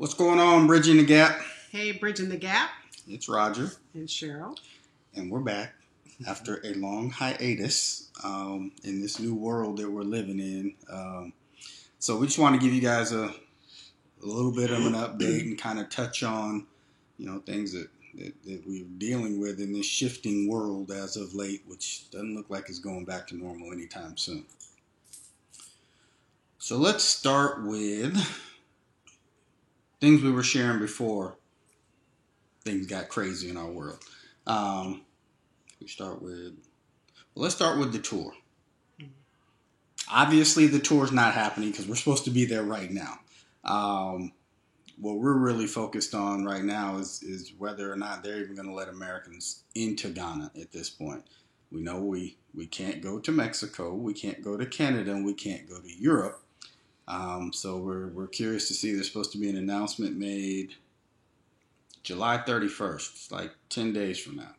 What's going on, Bridging the Gap? Hey, Bridging the Gap. It's Roger. And Cheryl. And we're back after a long hiatus in this new world that we're living in. So we just want to give you guys a little bit of an update and kind of touch on, things that we're dealing with in this shifting world as of late, which doesn't look like it's going back to normal anytime soon. So let's start with things we were sharing before things got crazy in our world. Let's start with the tour. Obviously, the tour's not happening because we're supposed to be there right now. What we're really focused on right now is whether or not they're even going to let Americans into Ghana at this point. We know we can't go to Mexico, we can't go to Canada, and we can't go to Europe. So we're curious to see. There's supposed to be an announcement made July 31st. It's like 10 days from now,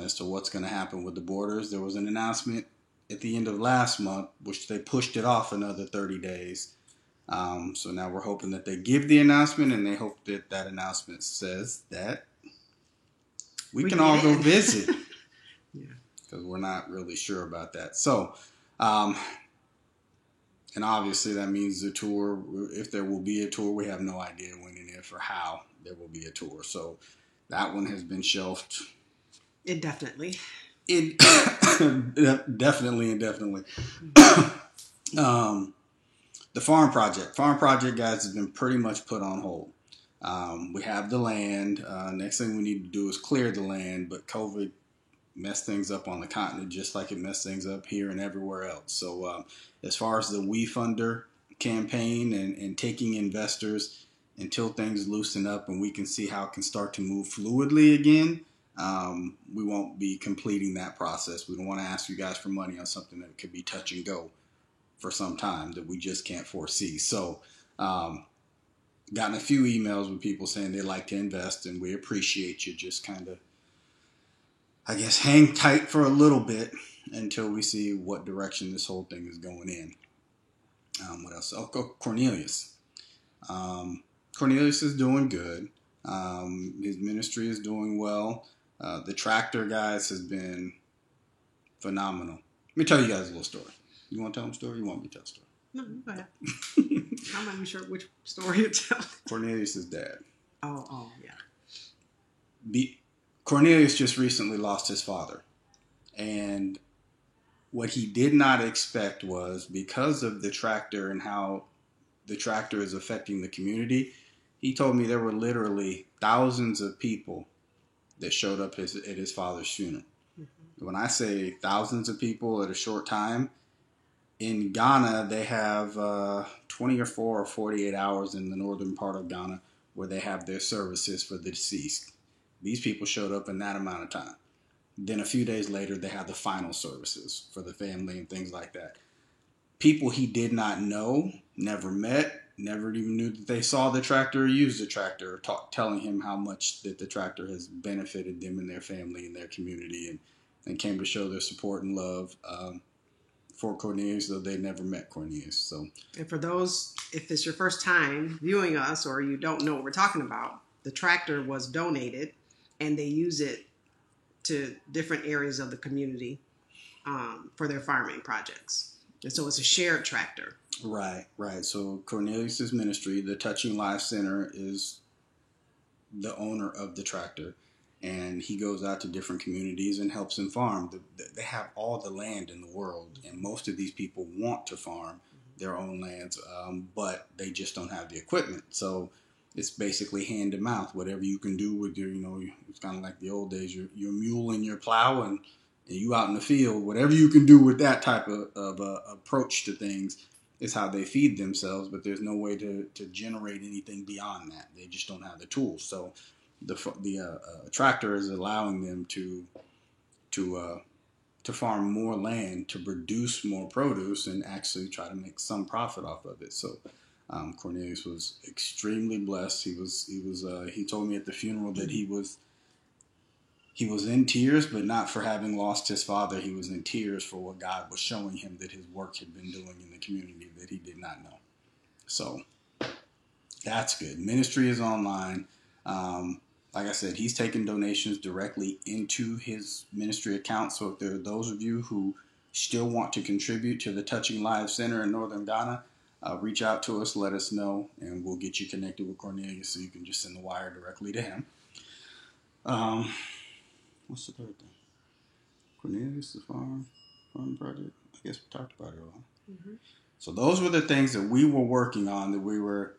as to what's going to happen with the borders. There was an announcement at the end of last month, which they pushed it off another 30 days. So now we're hoping that they give the announcement, and they hope that that announcement says that we can all go visit. Yeah. Because we're not really sure about that. So, and obviously that means the tour, if there will be a tour, we have no idea when and if or how there will be a tour. So that one has been shelved. Indefinitely. Definitely. The farm project, guys, has been pretty much put on hold. We have the land. Next thing we need to do is clear the land, but COVID messed things up on the continent just like it messed things up here and everywhere else. So as far as the WeFunder campaign and taking investors until things loosen up and we can see how it can start to move fluidly again, we won't be completing that process. We don't want to ask you guys for money on something that could be touch and go for some time that we just can't foresee. So gotten a few emails with people saying they'd like to invest, and we appreciate you. Just kind of, I guess, hang tight for a little bit until we see what direction this whole thing is going in. What else? Oh, Cornelius. Cornelius is doing good. His ministry is doing well. The tractor, guys, has been phenomenal. Let me tell you guys a little story. You want to tell them a story? You want me to tell a story? No, go ahead. I'm not even sure which story you're telling. Cornelius' dad. Oh, yeah. Cornelius just recently lost his father. And what he did not expect was, because of the tractor and how the tractor is affecting the community, he told me there were literally thousands of people that showed up at his father's funeral. Mm-hmm. When I say thousands of people at a short time, in Ghana, they have 24 or 48 hours in the northern part of Ghana where they have their services for the deceased. These people showed up in that amount of time. Then a few days later, they had the final services for the family and things like that. People he did not know, never met, never even knew that they saw the tractor or used the tractor, telling him how much that the tractor has benefited them and their family and their community, and came to show their support and love for Cornelius, though they never met Cornelius. So, and for those, if it's your first time viewing us or you don't know what we're talking about, the tractor was donated and they use it to different areas of the community for their farming projects. And so it's a shared tractor. Right. So Cornelius' ministry, the Touching Lives Center, is the owner of the tractor. And he goes out to different communities and helps them farm. They have all the land in the world, and most of these people want to farm their own lands, but they just don't have the equipment. So it's basically hand to mouth. Whatever you can do with your, it's kind of like the old days, your mule and your plow, and you out in the field. Whatever you can do with that type of approach to things is how they feed themselves. But there's no way to generate anything beyond that. They just don't have the tools. So the tractor is allowing them to farm more land, to produce more produce, and actually try to make some profit off of it. So Cornelius was extremely blessed. He told me at the funeral that he was in tears, but not for having lost his father. He was in tears for what God was showing him that his work had been doing in the community that he did not know. So That's good. Ministry is online. Like I said, he's taking donations directly into his ministry account. So if there are those of you who still want to contribute to the Touching Lives Center in Northern Ghana, reach out to us, let us know, and we'll get you connected with Cornelius so you can just send the wire directly to him. What's the third thing? Cornelius, the farm project. I guess we talked about it all. Mm-hmm. So those were the things that we were working on, that we were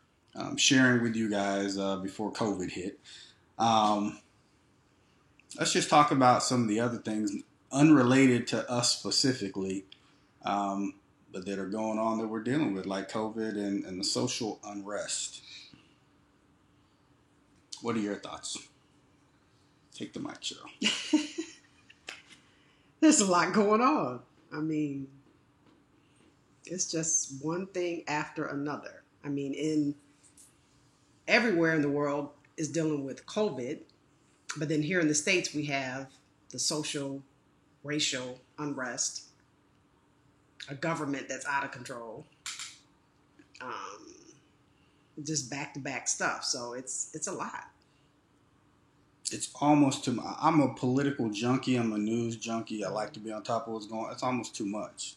sharing with you guys before COVID hit. Let's just talk about some of the other things unrelated to us specifically, but that are going on that we're dealing with, like COVID and the social unrest. What are your thoughts? Take the mic, Cheryl. There's a lot going on. I mean, it's just one thing after another. I mean, everywhere in the world is dealing with COVID, but then here in the States we have the social, racial unrest, a government that's out of control, just back-to-back stuff. So it's a lot. It's almost too much. I'm a political junkie. I'm a news junkie. I like to be on top of what's going on. It's almost too much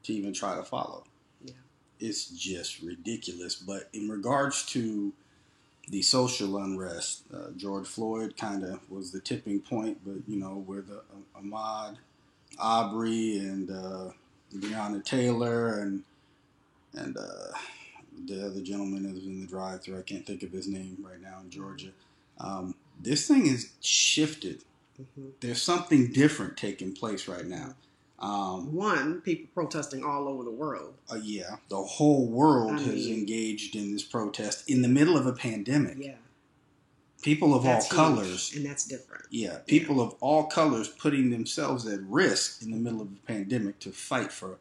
to even try to follow. Yeah. It's just ridiculous. But in regards to the social unrest, George Floyd kind of was the tipping point. But, you know, where the Ahmaud Arbery and Breonna Taylor and the other gentleman that was in the drive-thru, I can't think of his name right now in Georgia. This thing is shifted. Mm-hmm. There's something different taking place right now. People protesting all over the world. Yeah, the whole world has engaged in this protest in the middle of a pandemic. Yeah. People of all colors. And that's different. Yeah, people of all colors putting themselves at risk in the middle of a pandemic to fight for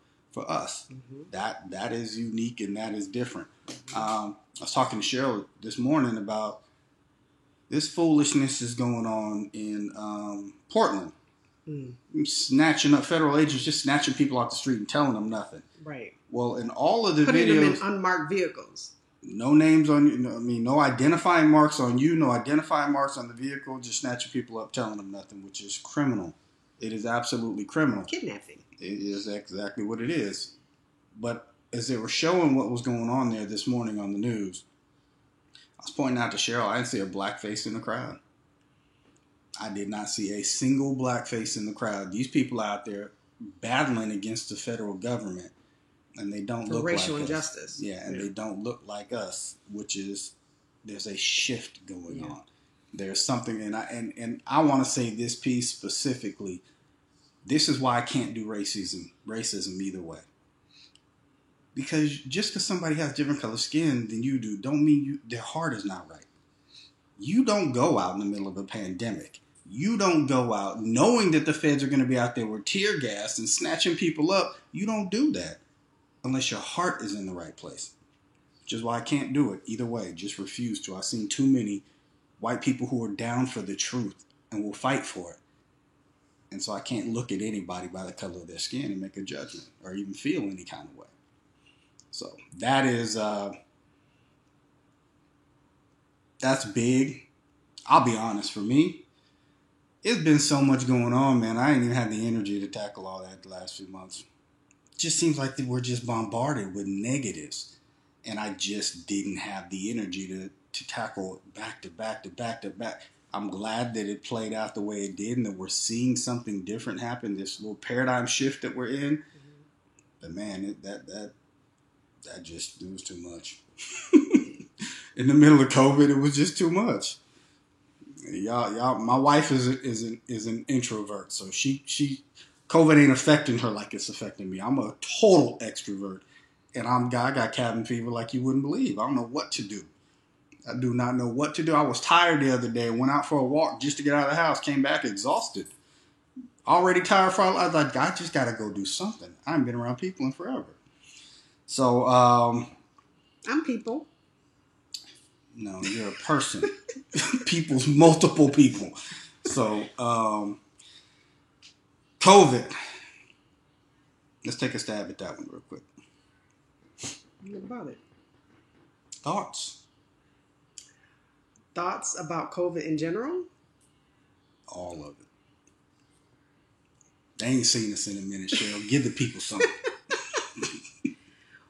us. Mm-hmm. That is unique and that is different. Mm-hmm. I was talking to Cheryl this morning about this foolishness is going on in Portland. Snatching up federal agents, just snatching people off the street and telling them nothing. Right. Well, in all of the putting videos, them in unmarked vehicles. No names on you. I mean, no identifying marks on you. No identifying marks on the vehicle. Just snatching people up, telling them nothing, which is criminal. It is absolutely criminal. Kidnapping. It is exactly what it is. But as they were showing what was going on there this morning on the news, I was pointing out to Cheryl, I didn't see a black face in the crowd. I did not see a single black face in the crowd. These people out there battling against the federal government, and they don't look like us. Racial injustice. Yeah, and they don't look like us, which is, there's a shift going on. There's something, and I want to say this piece specifically. This is why I can't do racism either way. Because just because somebody has different color skin than you do, don't mean their heart is not right. You don't go out in the middle of a pandemic. You don't go out knowing that the feds are going to be out there with tear gas and snatching people up. You don't do that unless your heart is in the right place. Which is why I can't do it either way. Just refuse to. I've seen too many white people who are down for the truth and will fight for it. And so I can't look at anybody by the color of their skin and make a judgment or even feel any kind of way. So that is, that's big. I'll be honest, for me, it's been so much going on, man. I ain't even had the energy to tackle all that the last few months. It just seems like we're just bombarded with negatives. And I just didn't have the energy to tackle back to back to back to back. I'm glad that it played out the way it did and that we're seeing something different happen, this little paradigm shift that we're in. Mm-hmm. But man, that just, it was too much. In the middle of COVID, it was just too much. Y'all, my wife is an introvert, so she COVID ain't affecting her like it's affecting me. I'm a total extrovert, and I got cabin fever like you wouldn't believe. I don't know what to do. I do not know what to do. I was tired the other day. Went out for a walk just to get out of the house. Came back exhausted. Already tired for. I was like, I just got to go do something. I haven't been around people in forever. So, I'm people. No, you're a person. People's multiple people. So, COVID. Let's take a stab at that one real quick. What about it? Thoughts. thoughts about COVID in general? All of it. They ain't seen us in a minute, Cheryl. Give the people something.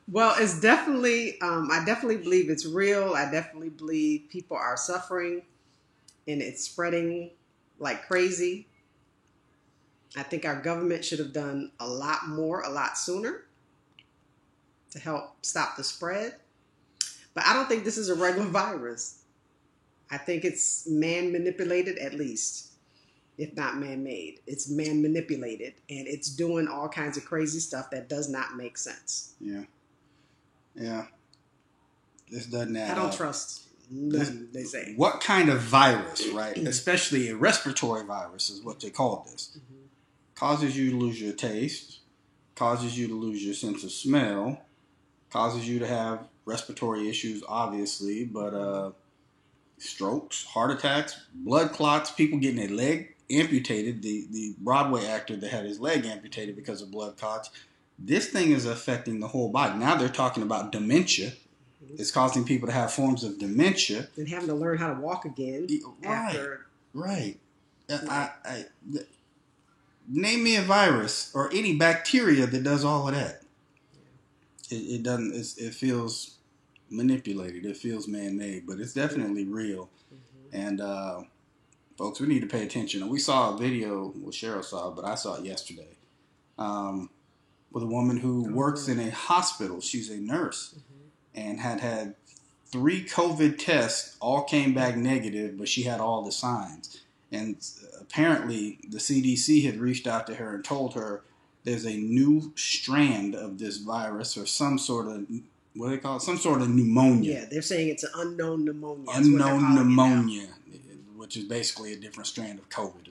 Well, it's definitely, I definitely believe it's real. I definitely believe people are suffering and it's spreading like crazy. I think our government should have done a lot more, a lot sooner to help stop the spread. But I don't think this is a regular virus. I think it's man manipulated at least, if not man made. It's man manipulated and it's doing all kinds of crazy stuff that does not make sense. Yeah. Yeah. This doesn't add I don't up. trust nothing they say. What kind of virus, right? Especially a respiratory virus is what they call this. Mm-hmm. Causes you to lose your taste, causes you to lose your sense of smell, causes you to have respiratory issues, obviously, but strokes, heart attacks, blood clots, people getting their leg amputated. The Broadway actor that had his leg amputated because of blood clots. This thing is affecting the whole body. Now they're talking about dementia. It's causing people to have forms of dementia. And having to learn how to walk again. Right. Name me a virus or any bacteria that does all of that. It doesn't. It feels manipulated. It feels man-made, but it's definitely real. Mm-hmm. And folks, we need to pay attention. And we saw a video. Well, Cheryl saw it, but I saw it yesterday. With a woman who works in a hospital. She's a nurse, and had 3 COVID tests. All came back negative, but she had all the signs. And apparently, the CDC had reached out to her and told her there's a new strand of this virus or some sort of, what do they call it? Some sort of pneumonia. Yeah, they're saying it's an unknown pneumonia. Unknown pneumonia, which is basically a different strand of COVID,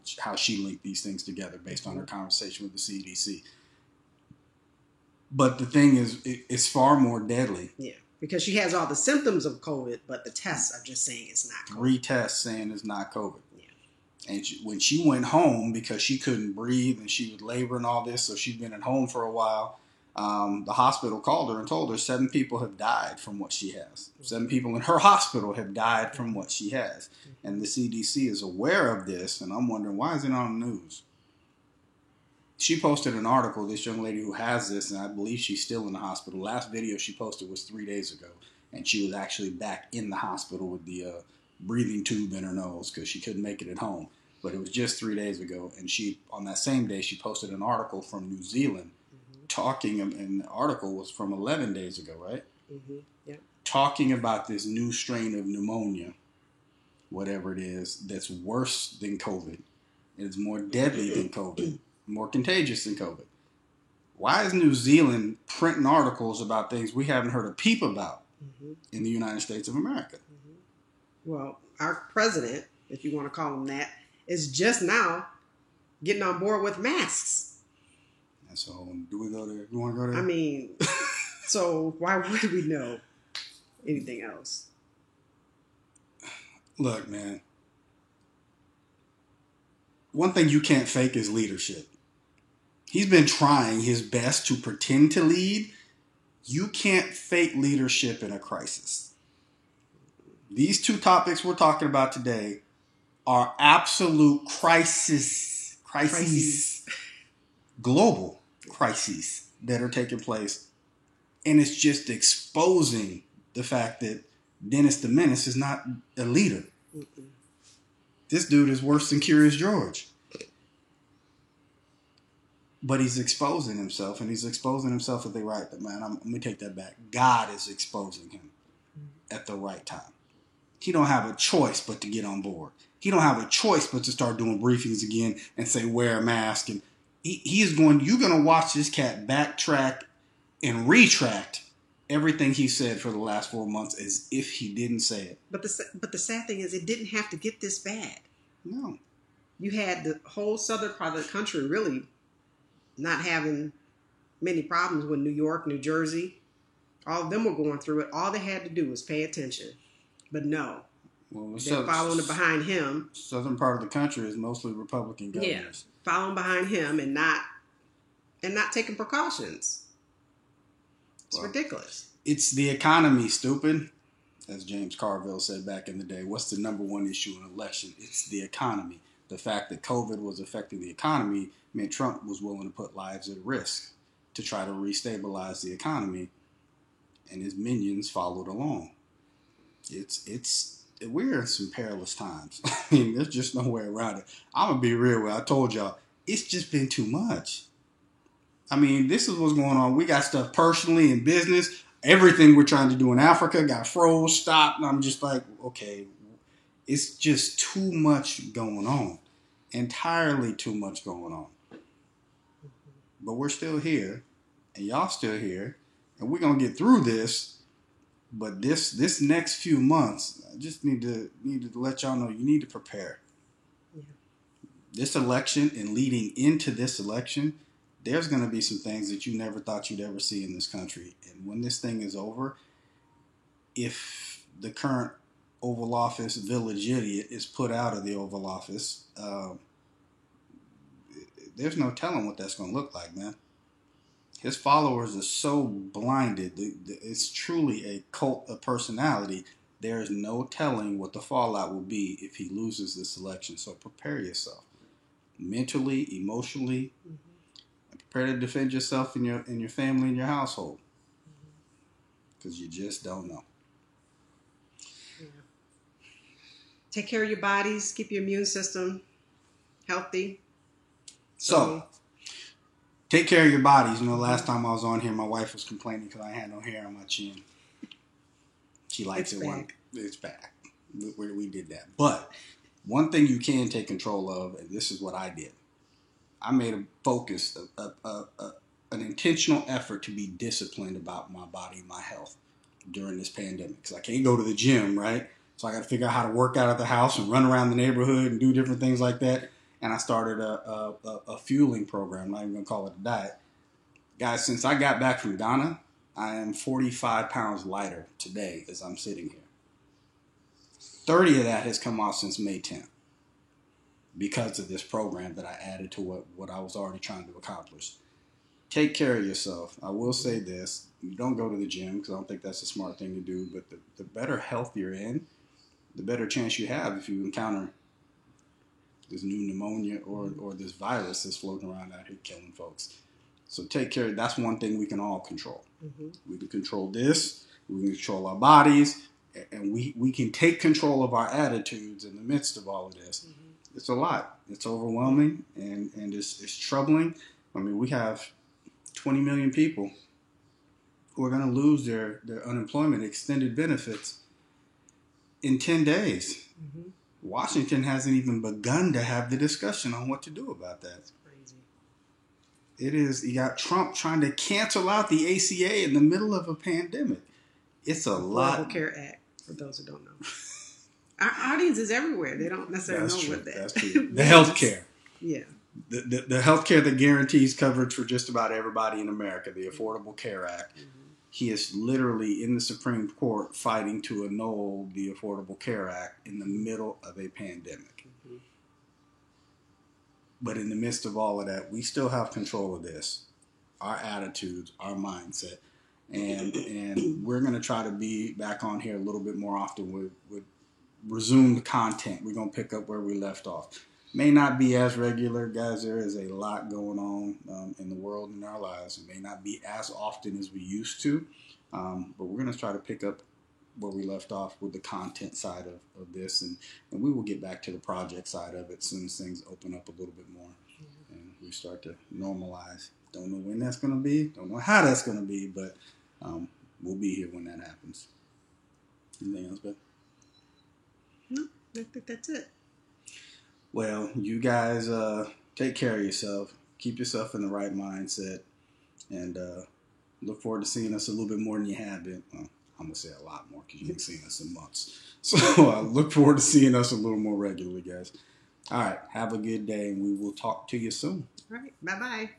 is how she linked these things together based on her conversation with the CDC. But the thing is, it's far more deadly. Yeah, because she has all the symptoms of COVID, but the tests are just saying it's not COVID. 3 tests saying it's not COVID. Yeah. And when she went home, because she couldn't breathe and she was laboring all this, so she'd been at home for a while, the hospital called her and told her 7 people have died from what she has. 7 people in her hospital have died from what she has. And the CDC is aware of this, and I'm wondering, why is it on the news? She posted an article, this young lady who has this, and I believe she's still in the hospital. Last video she posted was 3 days ago, and she was actually back in the hospital with the breathing tube in her nose because she couldn't make it at home. But it was just 3 days ago, and she, on that same day, she posted an article from New Zealand talking, and the article was from 11 days ago, right? Mm-hmm. Yep. Talking about this new strain of pneumonia, whatever it is, that's worse than COVID. It's more deadly than COVID. More contagious than COVID. Why is New Zealand printing articles about things we haven't heard a peep about in the United States of America? Well, our president, if you want to call him that, is just now getting on board with masks. So, do we go there? You want to go there? I mean, so why would we know anything else? Look, man. One thing you can't fake is leadership. He's been trying his best to pretend to lead. You can't fake leadership in a crisis. These 2 topics we're talking about today are absolute crises, global crises that are taking place. And it's just exposing the fact that Dennis the Menace is not a leader. This dude is worse than Curious George. But he's exposing himself, and he's exposing himself at the right time. Man, let me take that back. God is exposing him at the right time. He don't have a choice but to get on board. He don't have a choice but to start doing briefings again and say, wear a mask. And you're going to watch this cat backtrack and retract everything he said for the last 4 months as if he didn't say it. But the sad thing is, it didn't have to get this bad. No. You had the whole southern part of the country really not having many problems with New York, New Jersey. All of them were going through it. All they had to do was pay attention. But no, they're following behind him. Southern part of the country is mostly Republican governors. Yeah, following behind him and not taking precautions. It's ridiculous. It's the economy, stupid. as James Carville said back in the day, what's the number one issue in an election? It's the economy. The fact that COVID was affecting the economy meant Trump was willing to put lives at risk to try to restabilize the economy, and his minions followed along. We're in some perilous times. I mean, there's just no way around it. I'm gonna be real with you. I told y'all, it's just been too much. I mean, this is what's going on. We got stuff personally in business. Everything we're trying to do in Africa got froze, stopped, and I'm just like, okay, it's just too much going on. Entirely too much going on. But we're still here, and y'all still here, and we're gonna get through this. But this next few months, I just need to let y'all know you need to prepare. Yeah. This election and leading into this election, there's going to be some things that you never thought you'd ever see in this country. And when this thing is over, if the current Oval Office village idiot is put out of the Oval Office, there's no telling what that's going to look like, man. His followers are so blinded. It's truly a cult of personality. There is no telling what the fallout will be if he loses this election. So prepare yourself mentally, emotionally. Prepare to defend yourself and your family and your household, because you just don't know. Yeah. Take care of your bodies. Keep your immune system healthy. So take care of your bodies. You know, last time I was on here, my wife was complaining because I had no hair on my chin. She likes it when it's back. We did that. But one thing you can take control of, and this is what I did. I made a focus, an intentional effort to be disciplined about my body and my health during this pandemic. Because I can't go to the gym, right? So I got to figure out how to work out of the house and run around the neighborhood and do different things like that. And I started a fueling program. I'm not even going to call it a diet. Guys, since I got back from Ghana, I am 45 pounds lighter today as I'm sitting here. 30 of that has come off since May 10th. Because of this program that I added to what I was already trying to accomplish. Take care of yourself. I will say this. You don't go to the gym because I don't think that's a smart thing to do. But the better health you're in, the better chance you have if you encounter this new pneumonia or this virus that's floating around out here killing folks. So take care. That's one thing we can all control. Mm-hmm. We can control this. We can control our bodies. And we can take control of our attitudes in the midst of all of this. Mm-hmm. It's a lot. It's overwhelming and it's troubling. I mean, we have 20 million people who are going to lose their unemployment extended benefits in 10 days. Mm-hmm. Washington hasn't even begun to have the discussion on what to do about that. That's crazy. It is. You got Trump trying to cancel out the ACA in the middle of a pandemic. It's a lot. Affordable Care Act, for those who don't know. Our audience is everywhere. They don't necessarily know what that. That's true. The health care. Yeah. The health care that guarantees coverage for just about everybody in America, the Affordable Care Act. Mm-hmm. He is literally in the Supreme Court fighting to annul the Affordable Care Act in the middle of a pandemic. Mm-hmm. But in the midst of all of that, we still have control of this, our attitudes, our mindset. And we're going to try to be back on here a little bit more often with resumed content. We're going to pick up where we left off. May not be as regular, guys. There is a lot going on in the world and in our lives. It may not be as often as we used to, but we're going to try to pick up where we left off with the content side of this, and we will get back to the project side of it as soon as things open up a little bit more and we start to normalize. Don't know when that's going to be, don't know how that's going to be, but we'll be here when that happens. Anything else, Beth? No, I think that's it. Well, you guys take care of yourself. Keep yourself in the right mindset. And look forward to seeing us a little bit more than you have been. Well, I'm going to say a lot more because you haven't seen us in months. So look forward to seeing us a little more regularly, guys. All right. Have a good day, and we will talk to you soon. All right. Bye-bye.